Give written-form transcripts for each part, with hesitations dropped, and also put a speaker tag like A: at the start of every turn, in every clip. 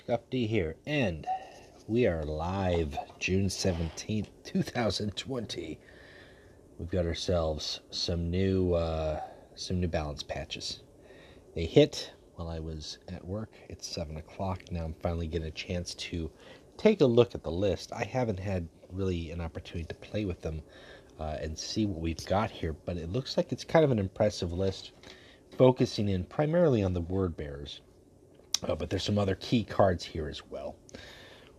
A: Scuff D here, and we are live June 17th, 2020. We've got ourselves some new balance patches. They hit while I was at work. It's 7 o'clock. Now I'm finally getting a chance to take a look at the list. I haven't had really an opportunity to play with them and see what we've got here, but it looks like it's kind of an impressive list, focusing in primarily on the word bearers. But there's some other key cards here as well.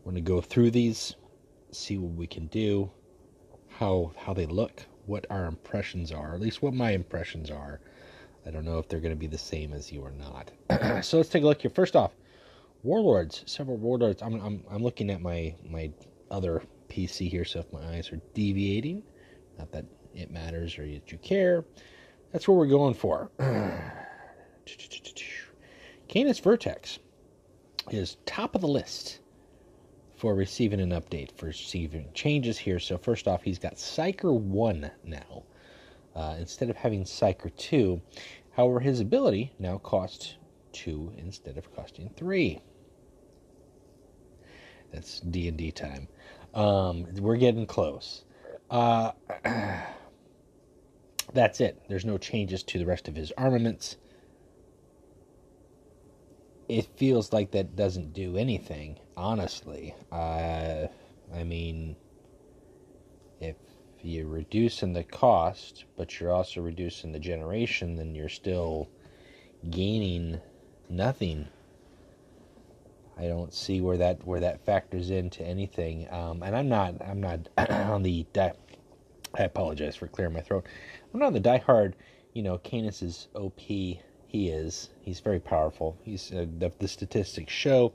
A: We're going to go through these, see what we can do, how they look, what our impressions are, at least what my impressions are. I don't know if they're going to be the same as you or not. So let's take a look here. First off, warlords. Several warlords. I'm looking at my other PC here, so if my eyes are deviating, not that it matters or that you care, that's what we're going for. Canis Vertex is top of the list for receiving an update, for receiving changes here. So first off, he's got Psyker 1 now, instead of having Psyker 2. However, his ability now costs 2 instead of costing 3. That's D&D time. We're getting close. That's it. There's no changes to the rest of his armaments. It feels like that doesn't do anything, honestly. I mean, if you're reducing the cost, but you're also reducing the generation, then you're still gaining nothing. I don't see where that factors into anything. And I'm not on the I apologize for clearing my throat. I'm not on the diehard, Canis is OP. He's very powerful. He's the statistics show,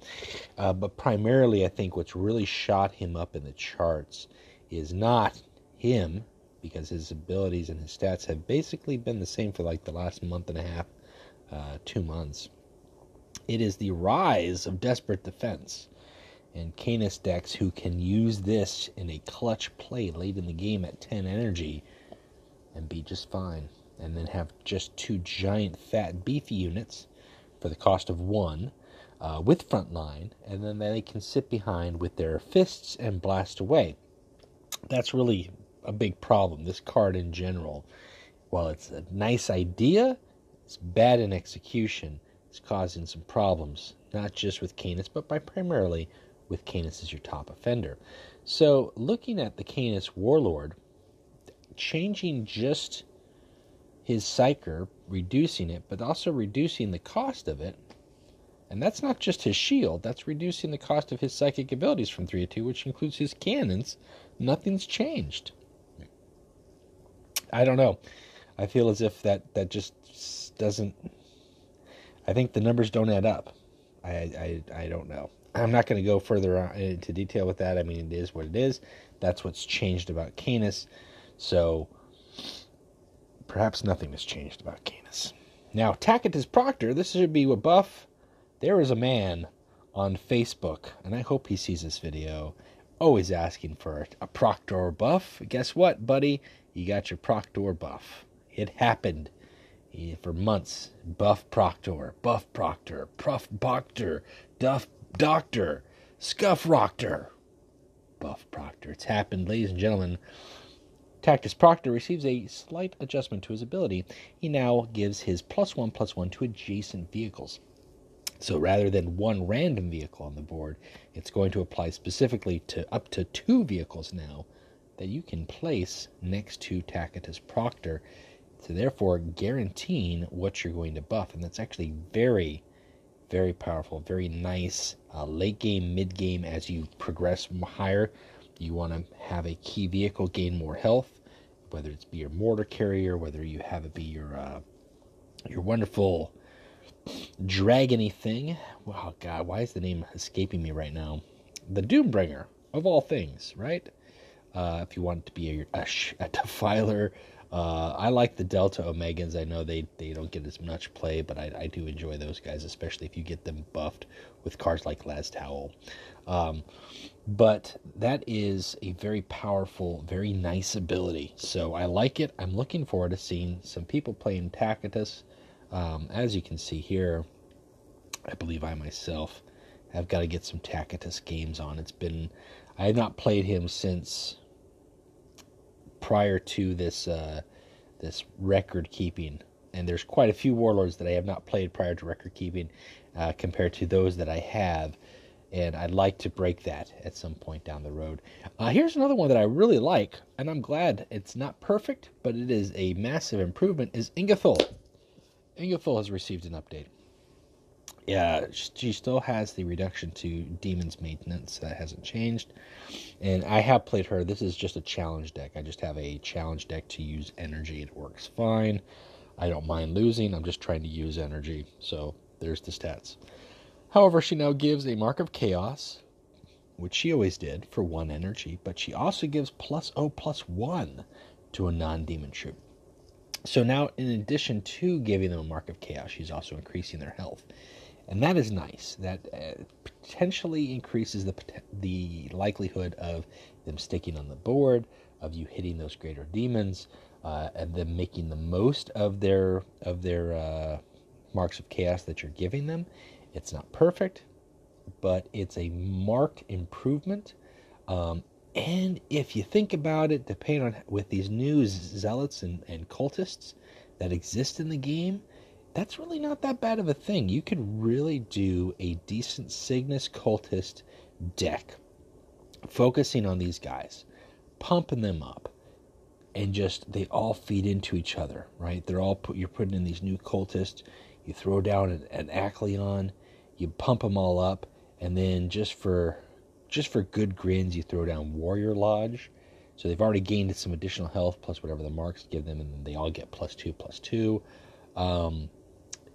A: but primarily I think what's really shot him up in the charts is not him, because his abilities and his stats have basically been the same for like the last month and a half, 2 months. It is the rise of Desperate Defense and Canis decks who can use this in a clutch play late in the game at 10 energy and be just fine. And then have just 2 giant, fat, beefy units for the cost of 1 with frontline, and then they can sit behind with their fists and blast away. That's really a big problem. This card in general, while it's a nice idea, it's bad in execution. It's causing some problems, not just with Canis, but primarily with Canis as your top offender. So looking at the Canis Warlord, changing just his Psyker, reducing it, but also reducing the cost of it. And that's not just his shield, that's reducing the cost of his psychic abilities from 3 to 2, which includes his cannons. Nothing's changed. I don't know. I feel as if that just doesn't... I think the numbers don't add up. I don't know. I'm not going to go further into detail with that. I mean, it is what it is. That's what's changed about Canis. So perhaps nothing has changed about Canis. Now, Tackett is Proctor. This should be a buff. There is a man on Facebook, and I hope he sees this video, always asking for a Proctor buff. Guess what, buddy? You got your Proctor buff. It happened for months. Buff Proctor, Puff Proctor, Duff Doctor, Scuff Rocktor, Buff Proctor. It's happened, ladies and gentlemen. Tackett Proctor receives a slight adjustment to his ability. He now gives his +1/+1 to adjacent vehicles. So rather than 1 random vehicle on the board, it's going to apply specifically to up to 2 vehicles now that you can place next to Tackett Proctor, so therefore guaranteeing what you're going to buff. And that's actually very, very powerful, very nice late game, mid game. As you progress higher, you want to have a key vehicle gain more health, whether it's be your mortar carrier, whether you have it be your wonderful dragony thing. Oh God, why is the name escaping me right now? The Doombringer, of all things, right? If you want it to be a Defiler. I like the Delta Omegans. I know they don't get as much play, but I do enjoy those guys, especially if you get them buffed with cards like Laz Towel. But that is a very powerful, very nice ability. So I like it. I'm looking forward to seeing some people playing Tackett. As you can see here, I believe I myself I've got to get some Tackett games on. I have not played him since prior to this record keeping, and there's quite a few warlords that I have not played prior to record keeping compared to those that I have, and I'd like to break that at some point down the road. Here's another one that I really like, and I'm glad it's not perfect, but it is a massive improvement, is Inga. Inga has received an update. Yeah, she still has the reduction to Demon's Maintenance. That hasn't changed. And I have played her. This is just a challenge deck. I just have a challenge deck to use energy. It works fine. I don't mind losing. I'm just trying to use energy. So there's the stats. However, she now gives a Mark of Chaos, which she always did, for 1 energy. But she also gives +0/+1 to a non-demon troop. So now, in addition to giving them a Mark of Chaos, she's also increasing their health. And that is nice. That potentially increases the likelihood of them sticking on the board, of you hitting those greater demons, and them making the most of their marks of chaos that you're giving them. It's not perfect, but it's a marked improvement. And if you think about it, depending on with these new zealots and cultists that exist in the game, that's really not that bad of a thing. You could really do a decent Cygnus cultist deck, focusing on these guys, pumping them up, and just they all feed into each other, right? You're putting in these new cultists. You throw down an Acleon, you pump them all up, and then just for good grins, you throw down Warrior Lodge. So they've already gained some additional health plus whatever the marks give them, and then they all get +2/+2.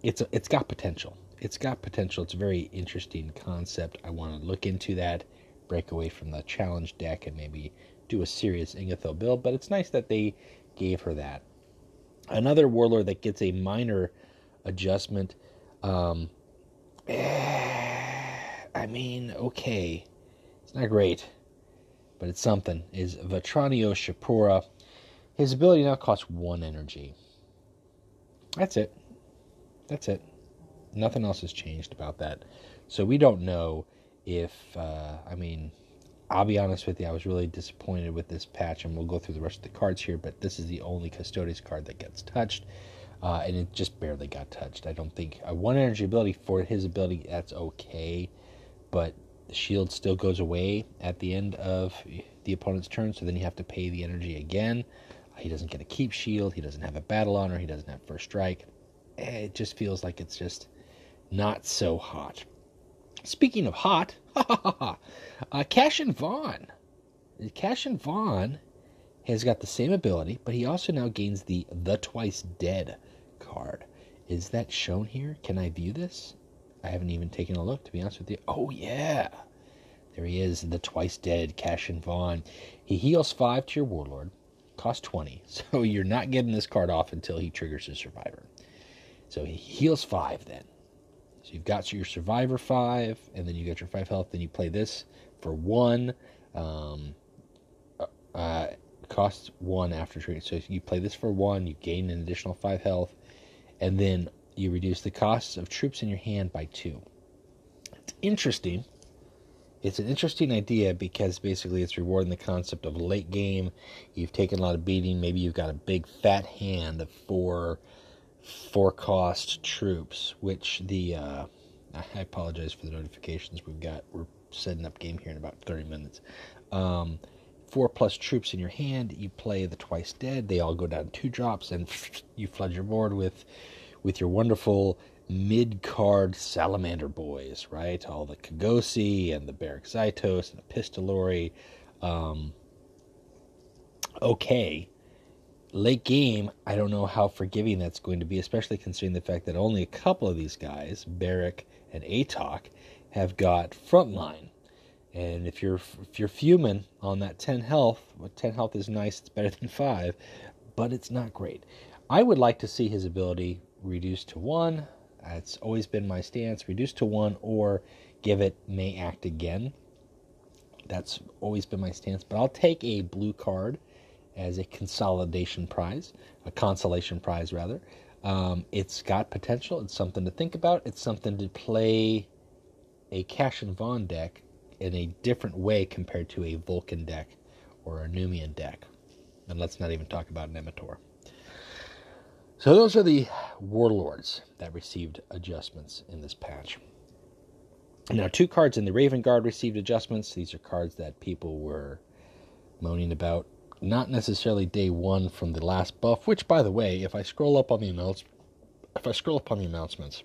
A: It's got potential. It's got potential. It's a very interesting concept. I want to look into that, break away from the challenge deck, and maybe do a serious Ingathil build. But it's nice that they gave her that. Another warlord that gets a minor adjustment. Okay. It's not great, but it's something. Is Vetranio Shapura. His ability now costs 1 energy. That's it. Nothing else has changed about that. So we don't know if, I'll be honest with you, I was really disappointed with this patch, and we'll go through the rest of the cards here, but this is the only Custodes card that gets touched, and it just barely got touched. I don't think a 1 energy ability for his ability, that's okay, but the shield still goes away at the end of the opponent's turn, so then you have to pay the energy again. He doesn't get a keep shield, he doesn't have a battle honor, he doesn't have first strike. It just feels like it's just not so hot. Speaking of hot, Cash and Vaughan. Cash and Vaughan has got the same ability, but he also now gains the Twice Dead card. Is that shown here? Can I view this? I haven't even taken a look, to be honest with you. Oh, yeah. There he is, the Twice Dead Cash and Vaughan. He heals 5 to your Warlord, costs 20. So you're not getting this card off until he triggers his Survivor. So he heals 5 then. So you've got your Survivor 5, and then you got your 5 health. Then you play this for 1. Costs 1 after trigger. So if you play this for 1, you gain an additional 5 health. And then you reduce the costs of troops in your hand by 2. It's interesting. It's an interesting idea because basically it's rewarding the concept of late game. You've taken a lot of beating. Maybe you've got a big fat hand of 4 cost troops, which I apologize for the notifications we're setting up game here in about 30 minutes. 4+ troops in your hand, you play the Twice Dead, they all go down 2 drops, and you flood your board with your wonderful mid-card Salamander boys, right? All the Kagosi and the Barrack Zytos and the Pistolori. Okay. Late game, I don't know how forgiving that's going to be, especially considering the fact that only a couple of these guys, Barrack and Atok, have got frontline. And if you're fuming on that 10 health, well, 10 health is nice, it's better than 5, but it's not great. I would like to see his ability reduced to 1. It's always been my stance, reduced to 1, or give it may act again. That's always been my stance, but I'll take a blue card as a consolation prize, rather. It's got potential. It's something to think about. It's something to play a Cash and Vaughan deck in a different way compared to a Vulcan deck or a Numian deck. And let's not even talk about Nemetor. So those are the warlords that received adjustments in this patch. Now, 2 cards in the Raven Guard received adjustments. These are cards that people were moaning about. Not necessarily day 1 from the last buff, which, by the way, if I scroll up on the announcements,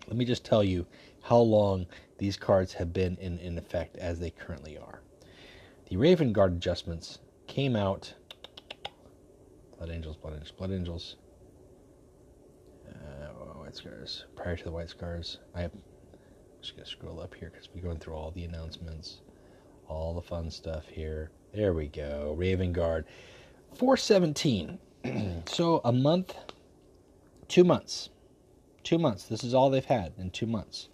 A: let me just tell you how long these cards have been in effect as they currently are. The Raven Guard adjustments came out. Blood Angels. White Scars. Prior to the White Scars. I'm just going to scroll up here because we're going through all the announcements. All the fun stuff here. There we go. Raven Guard. 4/17. So a month. 2 months. 2 months. This is all they've had in 2 months.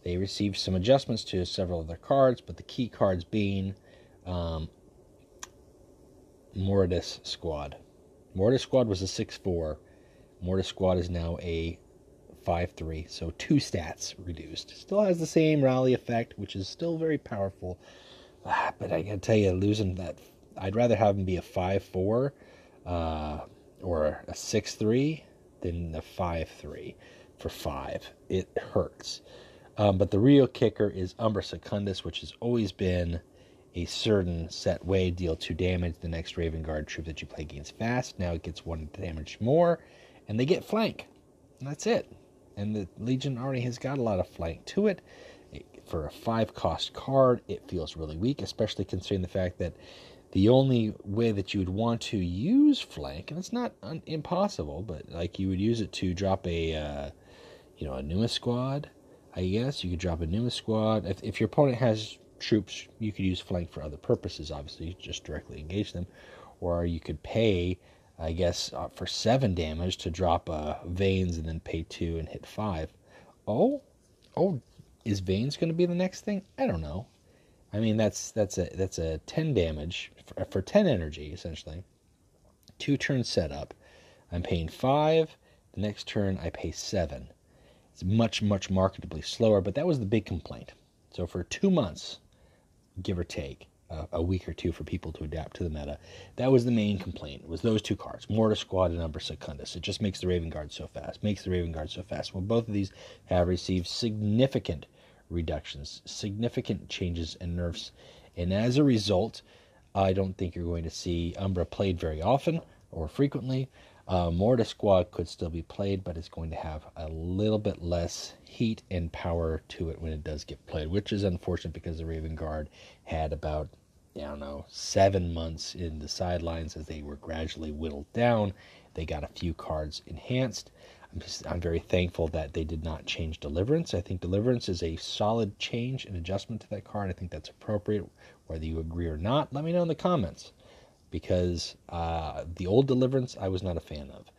A: They received some adjustments to several of their cards, but the key cards being Horus Squad. Horus Squad was a 6/4. Horus Squad is now a 5/3, so 2 stats reduced. Still has the same rally effect, which is still very powerful. But I gotta tell you, losing that, I'd rather have him be a 5/4 or a 6/3 than a 5/3 for 5. It hurts. But the real kicker is Umbra Secundus, which has always been a certain set way, deal 2 damage. The next Raven Guard troop that you play gains fast. Now it gets 1 damage more, and they get flank. And that's it. And the Legion already has got a lot of flank to it. For a 5-cost card, it feels really weak, especially considering the fact that the only way that you would want to use flank, and it's not impossible, but like you would use it to drop a Numa squad, I guess. You could drop a Numa squad. If your opponent has troops, you could use flank for other purposes, obviously. You just directly engage them. Or you could pay, I guess, for 7 damage to drop Veins and then pay 2 and hit 5. Oh, is Veins going to be the next thing? I don't know. I mean, that's a 10 damage for 10 energy, essentially. 2 turns set up. I'm paying 5. The next turn, I pay 7. It's much, much marketably slower, but that was the big complaint. So for 2 months, give or take, a week or 2 for people to adapt to the meta, that was the main complaint. It was those 2 cards, Mortis Squad and Umbra Secundus. It just makes the Raven Guard so fast. Well, both of these have received significant reductions, significant changes and nerfs, and as a result, I don't think you're going to see Umbra played very often or frequently. Mortis Squad could still be played, but it's going to have a little bit less heat and power to it when it does get played, which is unfortunate because the Raven Guard had about, 7 months in the sidelines as they were gradually whittled down. They got a few cards enhanced. I'm very thankful that they did not change Deliverance. I think Deliverance is a solid change and adjustment to that card. I think that's appropriate, whether you agree or not. Let me know in the comments, because the old Deliverance I was not a fan of.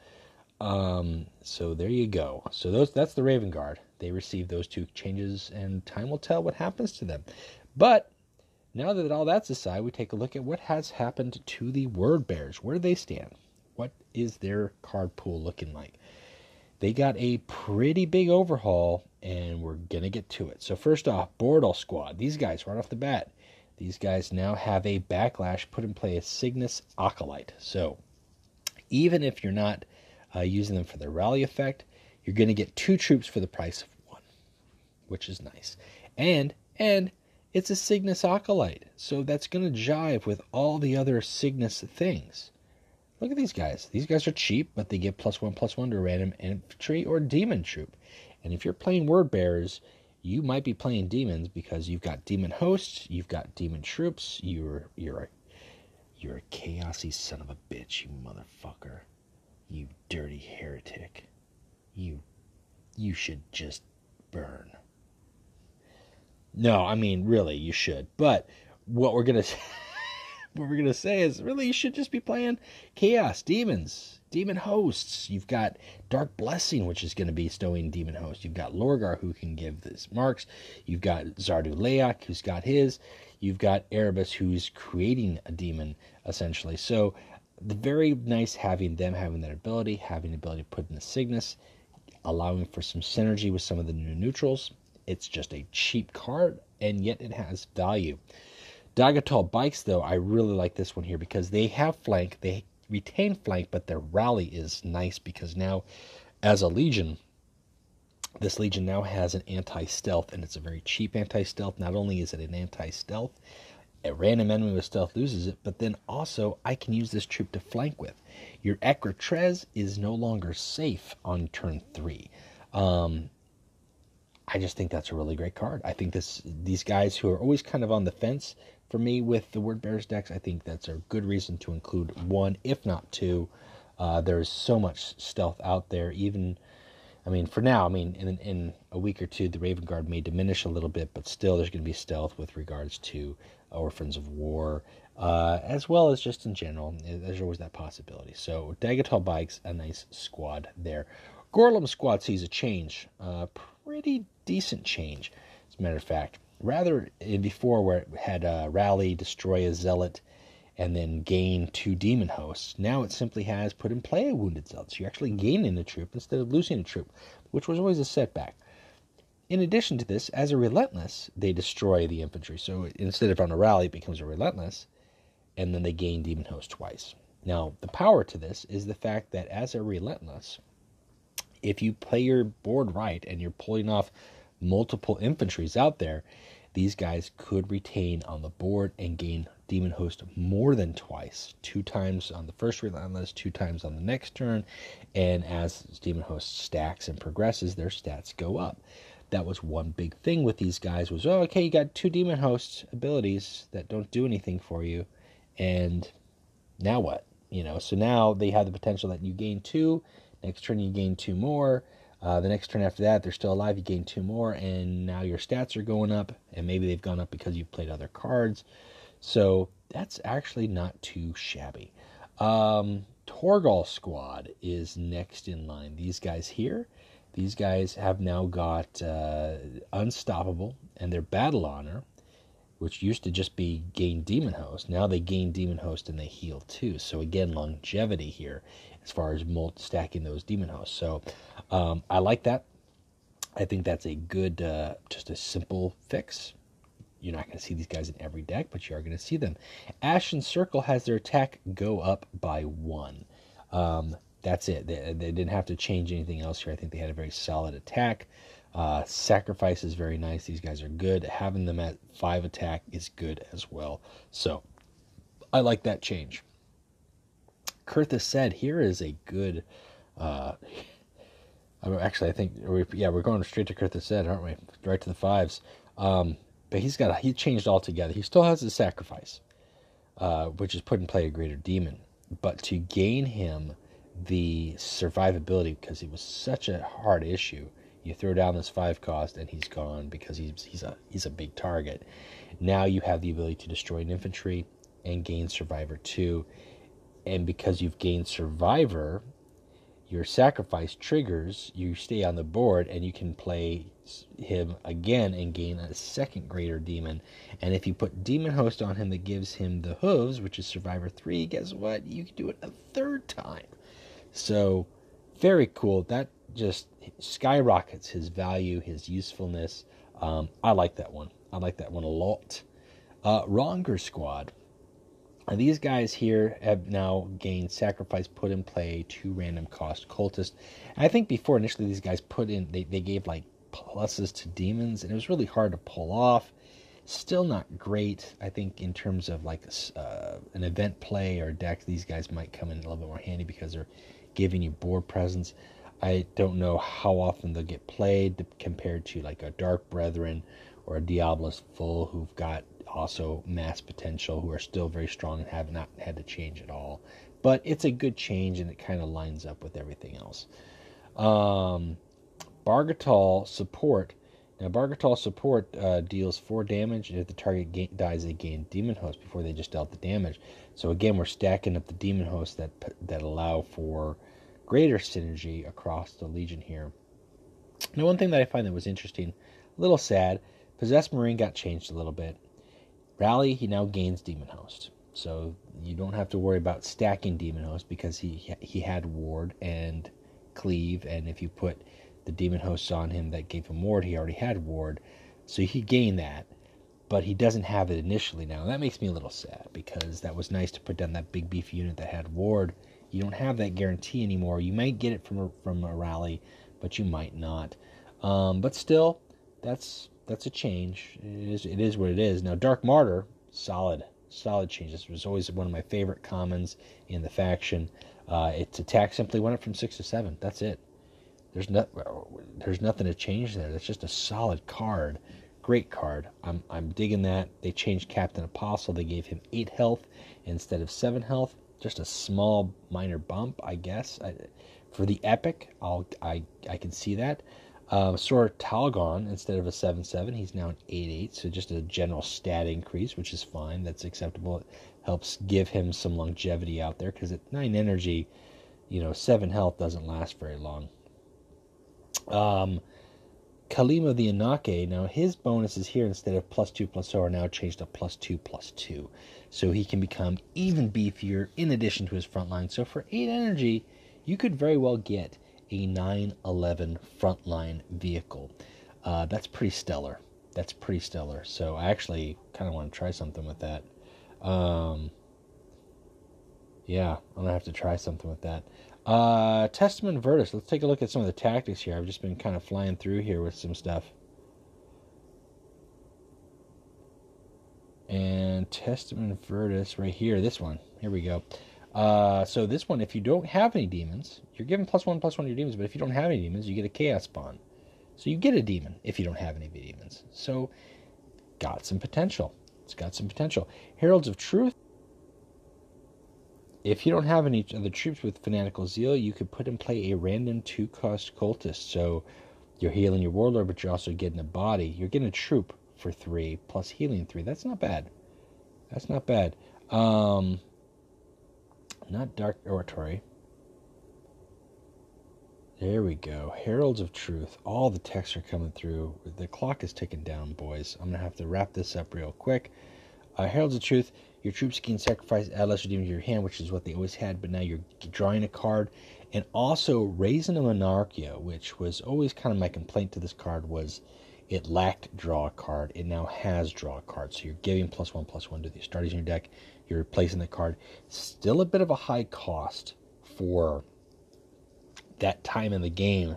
A: So there you go. So that's the Raven Guard. They received those 2 changes, and time will tell what happens to them. But now that all that's aside, we take a look at what has happened to the Word Bearers. Where do they stand? What is their card pool looking like? They got a pretty big overhaul, and we're going to get to it. So first off, Bordel Squad. These guys, right off the bat, these guys now have a backlash put in play, a Cygnus Acolyte. So even if you're not using them for their rally effect, you're going to get 2 troops for the price of 1, which is nice. And it's a Cygnus Acolyte, so that's going to jive with all the other Cygnus things. Look at these guys. These guys are cheap, but they give +1/+1 to random infantry or demon troop. And if you're playing Word Bearers, you might be playing demons because you've got demon hosts, you've got demon troops. You're a chaosy son of a bitch, you motherfucker. You dirty heretic. You should just burn. No, I mean, really, you should. But what we're gonna say is, really, you should just be playing chaos, demons, demon hosts. You've got Dark Blessing, which is going to be bestowing demon host. You've got Lorgar, who can give this marks. You've got Zardu Leak, who's got his. You've got Erebus, who's creating a demon, essentially. So, very nice having them having that ability, having the ability to put in the Cygnus, allowing for some synergy with some of the new neutrals. It's just a cheap card, and yet it has value. Daggertall Bikes, though, I really like this one here because they have flank. They retain flank, but their rally is nice because now, as a legion, this legion now has an anti-stealth, and it's a very cheap anti-stealth. Not only is it an anti-stealth, a random enemy with stealth loses it, but then also I can use this troop to flank with. Your Ekretrez is no longer safe on turn 3. I just think that's a really great card. I think these guys who are always kind of on the fence for me with the Word Bearers decks, I think that's a good reason to include one, if not two. There's so much stealth out there. Even, I mean, for now, I mean, in a week or two, the Raven Guard may diminish a little bit, but still there's going to be stealth with regards to Orphans of War, as well as just in general. There's always that possibility. So Daggertall Bikes, a nice squad there. Gorlum Squad sees a change, pretty decent change, as a matter of fact. Rather, before where it had rally, destroy a zealot, and then gain 2 demon hosts, now it simply has put in play a wounded zealot. So you're actually gaining a troop instead of losing a troop, which was always a setback. In addition to this, as a relentless, they destroy the infantry. So instead of on a rally, it becomes a relentless, and then they gain demon host twice. Now, the power to this is the fact that as a relentless, if you play your board right and you're pulling off multiple infantries out there, these guys could retain on the board and gain demon host more than twice. 2 times on the first relentless, 2 times on the next turn, and as demon host stacks and progresses, their stats go up. That was one big thing with these guys was, oh, okay, you got 2 demon host abilities that don't do anything for you, and now what? So now they have the potential that you gain 2, next turn you gain 2 more, the next turn after that, they're still alive, you gain 2 more, and now your stats are going up, and maybe they've gone up because you've played other cards. So that's actually not too shabby. Torgal Squad is next in line. These guys here, these guys have now got Unstoppable, and their Battle Honor, which used to just be gain Demon Host. Now they gain Demon Host and they heal too. So again, longevity here as far as stacking those Demon Hosts. So I like that. I think that's a good, just a simple fix. You're not going to see these guys in every deck, but you are going to see them. Ashen Circle has their attack go up by 1. That's it. They didn't have to change anything else here. I think they had a very solid attack. Sacrifice is very nice. These guys are good. Having them at 5 attack is good as well. So I like that change. Kurthus said here is a good... actually, I think we're going straight to Kurthus said, aren't we? Right to the 5s. But he changed altogether. He still has the sacrifice, which is put in play a greater demon. But to gain him the survivability, because it was such a hard issue, you throw down this 5 cost and he's gone because he's a big target. Now you have the ability to destroy an infantry and gain Survivor 2. And because you've gained Survivor, your sacrifice triggers, you stay on the board, and you can play him again and gain a second greater demon. And if you put Demon Host on him that gives him the hooves, which is Survivor 3, guess what? You can do it a 3rd time. So, very cool. That just skyrockets his value, his usefulness. I like that one. I like that one a lot. Ronger Squad. And these guys here have now gained sacrifice, put in play 2 random cost cultists. And I think before initially these guys put in, they gave like pluses to demons, and it was really hard to pull off. Still not great. I think in terms of like an event play or deck, these guys might come in a little bit more handy because they're giving you board presence. I don't know how often they'll get played compared to like a Dark Brethren or a Diablos Full, who've got also mass potential, who are still very strong and have not had to change at all. But it's a good change, and it kind of lines up with everything else. Bargatal Support. Now, Bargatal Support deals 4 damage, and if the target dies, they gain Demon Host before they just dealt the damage. So again, we're stacking up the Demon Hosts that allow for greater synergy across the Legion here. Now, one thing that I find that was interesting, a little sad, Possessed Marine got changed a little bit. Rally, he now gains Demon Host. So you don't have to worry about stacking Demon Host because he had Ward and Cleave, and if you put the demon hosts on him that gave him ward. He already had ward, so he gained that, but he doesn't have it initially now. That makes me a little sad, because that was nice to put down that big beefy unit that had ward. You don't have that guarantee anymore. You might get it from a rally, but you might not. But still, that's a change. It is what it is. Now, Dark Martyr, solid change. This was always one of my favorite commons in the faction. Its attack simply went up from 6 to 7. That's it. There's nothing to change there. That's just a solid card. Great card. I'm digging that. They changed Captain Apostle. They gave him 8 health instead of 7 health. Just a small minor bump, I guess. For the epic, I can see that. Sor Talgon, instead of a 7/7, he's now an 8/8, so just a general stat increase, which is fine. That's acceptable. It helps give him some longevity out there, because at 9 energy, 7 health doesn't last very long. Kalima the Inake, now his bonuses here, instead of +2/+0, are now changed to +2/+2. So he can become even beefier in addition to his front line. So for 8 energy, you could very well get a 9/11 frontline vehicle. That's pretty stellar. So I actually kind of want to try something with that. Yeah, I'm going to have to try something with that. Testament Virtus. Let's take a look at some of the tactics here. I've just been kind of flying through here with some stuff. And Testament Virtus right here. This one. Here we go. So this one, if you don't have any demons, you're given +1/+1 to your demons, but if you don't have any demons, you get a chaos spawn. So you get a demon if you don't have any demons. So, got some potential. It's got some potential. Heralds of Truth. If you don't have any other troops with Fanatical Zeal, you could put in play a random 2-cost cultist. So you're healing your warlord, but you're also getting a body. You're getting a troop for 3 plus healing 3. That's not bad. Not Dark Oratory. There we go. Heralds of Truth. All the texts are coming through. The clock is ticking down, boys. I'm going to have to wrap this up real quick. Heralds of Truth. Your troops can sacrifice add lesser demons to your hand, which is what they always had, but now you're drawing a card. And also raising a Monarchia, which was always kind of my complaint to this card, was it lacked draw a card. It now has draw a card. So you're giving +1/+1 to the Astartes in your deck. You're replacing the card. Still a bit of a high cost for that time in the game,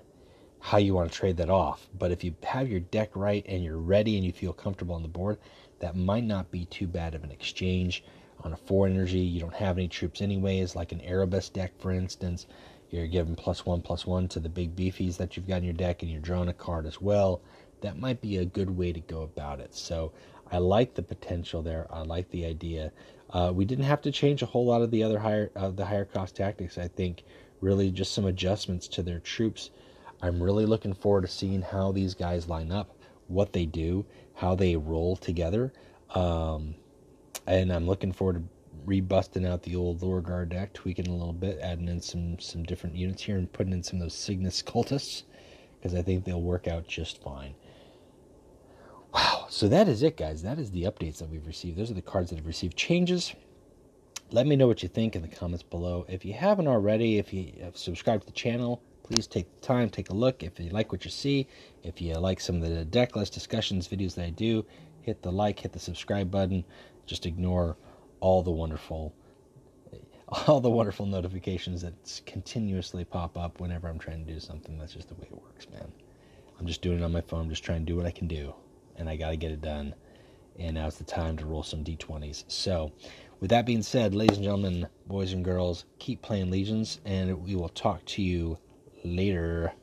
A: how you want to trade that off. But if you have your deck right and you're ready and you feel comfortable on the board, that might not be too bad of an exchange. On a 4 energy, you don't have any troops anyways, like an Erebus deck, for instance. You're giving +1/+1 to the big beefies that you've got in your deck, and you're drawing a card as well. That might be a good way to go about it. So I like the potential there. I like the idea. We didn't have to change a whole lot of the other higher cost tactics. I think really just some adjustments to their troops. I'm really looking forward to seeing how these guys line up, what they do, how they roll together. And I'm looking forward to rebusting out the old Lower Guard deck, tweaking a little bit, adding in some different units here and putting in some of those Cygnus cultists, because I think they'll work out just fine. Wow, so that is it, guys. That is the updates that we've received. Those are the cards that have received changes. Let me know what you think in the comments below. If you haven't already, if you have subscribed to the channel, please take the time, take a look. If you like what you see, if you like some of the deck list discussions videos that I do, hit the like, hit the subscribe button. Just ignore all the wonderful notifications that continuously pop up whenever I'm trying to do something. That's just the way it works, man. I'm just doing it on my phone. I'm just trying to do what I can do, and I got to get it done. And now's the time to roll some D20s. So, with that being said, ladies and gentlemen, boys and girls, keep playing Legions, and we will talk to you later.